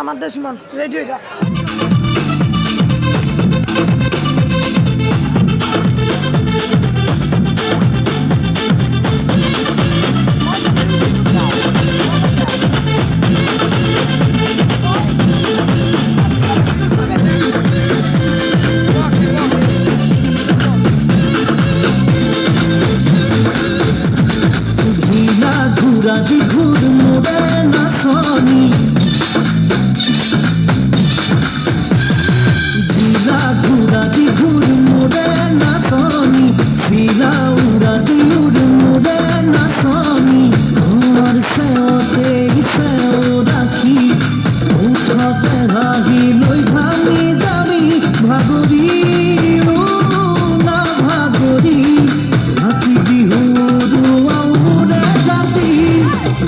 আমার দুশ্মন রেডিওটা ঘুরাজি ঘুর মোড়ে না সনি ঘুরাজি ঘুর মোড়ে না সনি শিলা উড়াজি উড় মোড়ে না সনি ঘর সেওতে সেও রাখি উঠতে রাহি লই ভাঙি যাবি ভাগরি না ভাগরি হাতি বিহুর আউরে জাতি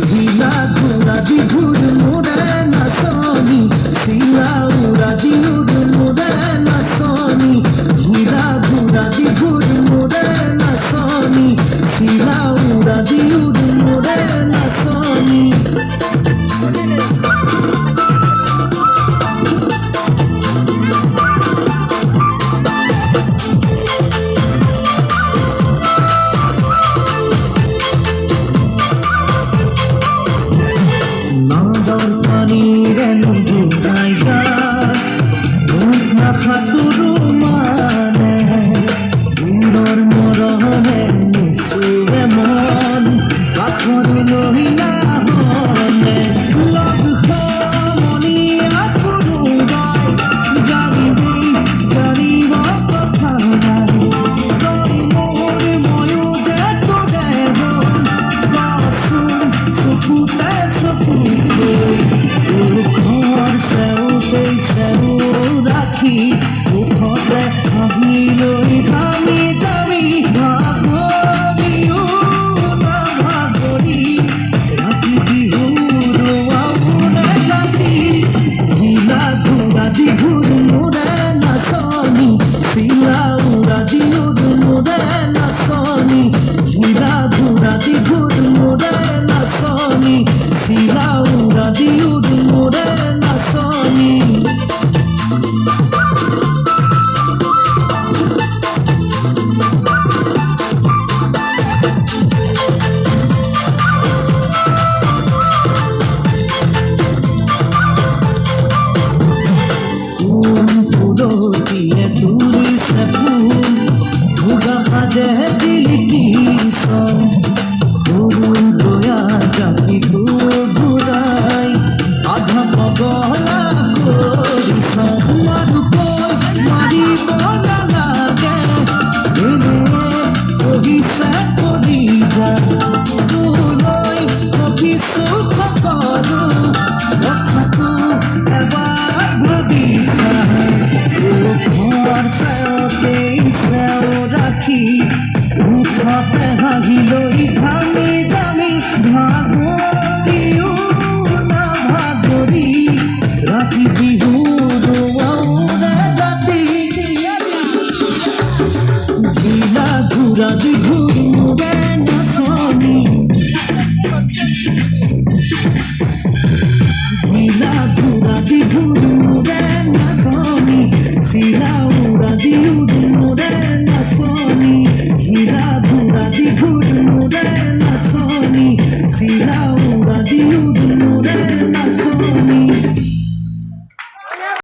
ঢিলা ঘোরাজি ঘুর মোড়ে না সনি শিলা উড়াজি উড় মোড়ে না সনি ঢিলা ঘোরাজি ঘুর মোড়ে না সনি শিলা উড়াজি উড় মোড়ে না সনি খাতুরু মানে সুন্দর মরমে নিশুয়ে মন পাথর লহিলা হনে লগ মনি আকুরু গায় জানিবি জানিব কথা নাই তই মোর ময়ো যে তোরে মন বাসুন সুকুতে সুকুতে ঘর সেউতে সেউ রাখি উঠতে ভাবিলৈ ভাঙি যাবি ভাগৰিও না ভাগৰি ৰাতি বিহুৰ আউনে জাতি ঢিলা ঘোৰাজি ঘূৰ মোৰে নাচনি শিলা উৰাজি উৰ মোৰে নাচনি ঢিলা ঘোৰাজি ঘূৰ মোৰে নাচনি শিলা উৰাজি উৰ মোৰে নাচনি দিয়ে তুলি সে ফুল ধুগা ভাজে দিলকি সন ফুল দয়া জাপি তু ঘুরাই আধা পগলা করিস মারু কই মারিব না লাগে এনে কহিছে করি যা তুলৈ কিছু কৰো কথাটো এবাৰ ভাবিছা ঘর সেওতে সেও রাখি উঠতে হাহিলৈ ভাঙি যামি ভাগৰিও না ভাগৰি ৰাতি বিহুৰ আউৰে জাতি ঢিলা ঘোৰাজি ঘূৰ মোৰে নাচনি ঢিলা ঘোৰাজি ঘূৰ মোৰে নাচনি শিলা উড়াজি উড় মোরে নাচনি ঢিলা ঘোরাজি ঘুর মোরে নাচনি শিলা উড়াজি উড় মোরে